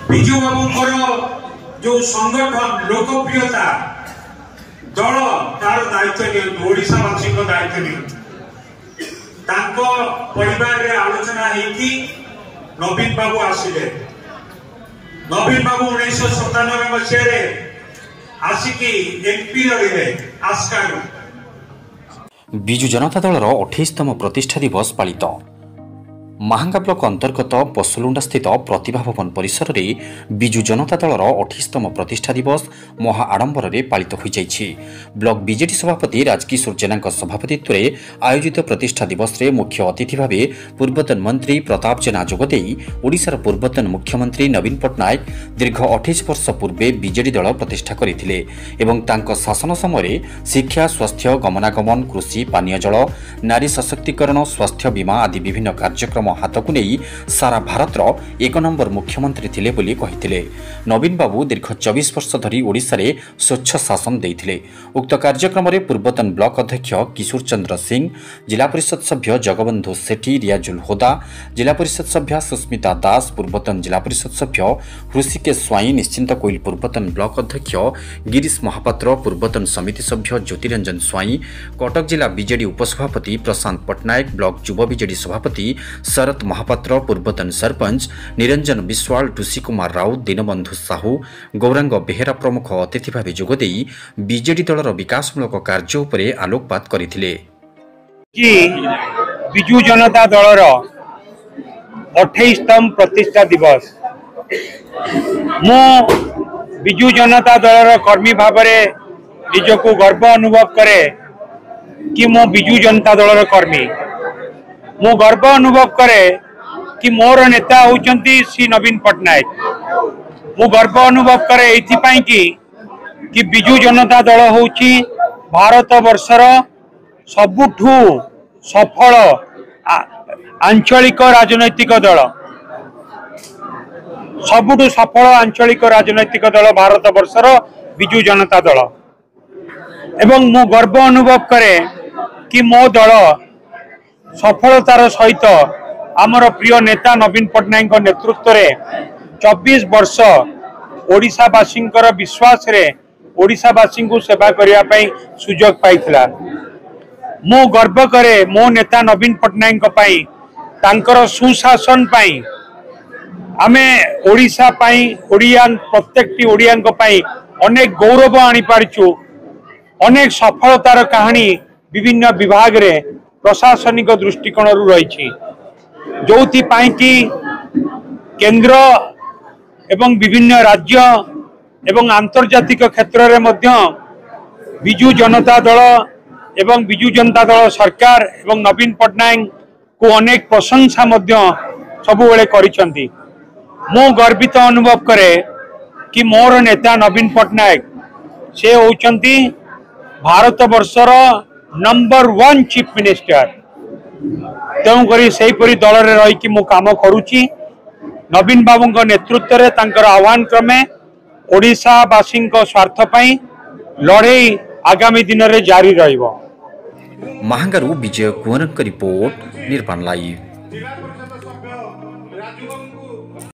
विजु बाबूर जो संगठन लोकप्रियता दल तार दायित्व निशावासी दायित्व परिवार रे आलोचना होगी नवीन बाबू आसिले। नवीन बाबू 1997 मसीह आसिकी एमपी रही आस्कारू। विजु जनता दलर 28तम प्रतिष्ठा दिवस पालित। महांगा ब्लॉक अंतर्गत पसलुंडा स्थित प्रतिभा भवन परिसर में विजु जनता दलर 28तम प्रतिष्ठा दिवस महा आडंबर में पालित हो जाइछि। ब्लॉक बीजेडी सभापति राजकिशोर जेना सभापतित्व में आयोजित प्रतिष्ठा दिवस रे मुख्य अतिथि भाव पूर्वतन मंत्री प्रताप जेना जोगदे ओडिशार पूर्वतन मुख्यमंत्री नवीन पट्टनायक दीर्घ 28 वर्ष पूर्वे बीजेडी दल प्रतिष्ठा करथिले एवं तांको शासन समय शिक्षा स्वास्थ्य गमनागमन कृषि पानीय जल नारी सशक्तिकरण स्वास्थ्य बीमा आदि विभिन्न कार्यक्रम हाथ को नहीं सारा भारतर 1 नंबर मुख्यमंत्री थिले बोली कहिथिले। नवीन बाबू दीर्घ 24 वर्ष धरी ओडिशा रे स्वच्छ शासन देइथिले। उक्त कार्यक्रम में पूर्वतन ब्लॉक अध्यक्ष किशोर चंद्र सिंह, जिला परिषद सभ्य जगबंधु सेठी, रियाजुल होदा, जिला परिषद सभ्य सुस्मिता दास, पूर्वतन जिला परिषद सभ्य ऋषिकेश स्वाई, निश्चिंत कोइल पूर्वतन ब्लॉक अध्यक्ष गिरीश महापात्र, पूर्वतन समिति सभ्य ज्योतिरंजन स्वाई, कटक जिला बीजेडी उपसभापति प्रशांत पट्टनायक, ब्लॉक युवा बीजेडी सभापति शरत महापात्र, पूर्वतन सरपंच निरंजन विश्वाल, टुसी कुमार राउत, दीनबंधु साहू, गौरांग बेहेरा प्रमुख अतिथि भाव जोगदे बीजेडी दलर विकासमूलक कार्य उपरे आलोकपात करथिले। विजु जनता दलर 28तम प्रतिष्ठा दिवस मो विजु जनता दलर कर्मी भाव निजको गर्व अनुभव करे कि मो विजु जनता दलर कर्मी। मो गर्व अनुभव करे कि मोर नेता होचंती श्री नवीन पट्टनायक। मो गर्व अनुभव करे एथिपाई कि विजु जनता दल होची भारत वर्षर सबुठू सफल आंचलिक राजनैतिक दल। सबुठू सफल आंचलिक राजनैतिक दल भारत वर्षर विजु जनता दल। एवं मो गर्व अनुभव करे कि मो दल सफलतार सहित आमर प्रिय नेता नवीन पट्टनायक नेतृत्व रे 24 वर्ष ओडिशावासी विश्वास रे ओडिशावासी को सेवा करिया पई सुजोग पाइथिला। मो गर्व करे मो नेता नवीन पट्टनायक पई तांकर सुशासन पई आमे ओडिशा पई ओडियान प्रत्येकटी ओडियान पई अनेक गौरव आनी पारिचु। अनेक सफलतार कहानी विभिन्न विभाग रे प्रशासनिक दृष्टिकोण रही जोथि पाई कि केंद्र एवं विभिन्न राज्य एवं आंतर्जातिक क्षेत्र रे मध्य विजु जनता दल एवं विजु जनता दल सरकार एवं नवीन पट्टनायक को अनेक प्रशंसा मध्य सबुबेले करिसंती। मो गर्वित अनुभव करे कि मोर नेता नवीन पट्टनायक से होचंती भारत वर्षर नंबर 1 चीफ मिनिस्टर। तेणुकरी से दल रे रही कि मु काम करुची। नवीन बाबू नेतृत्व रे तांकर आह्वान क्रमे ओडिशावासी स्वार्थ पई लड़ाई आगामी दिन रे जारी रहिबो। महांगारू विजय कुंवरक रिपोर्ट निर्माण लाइव।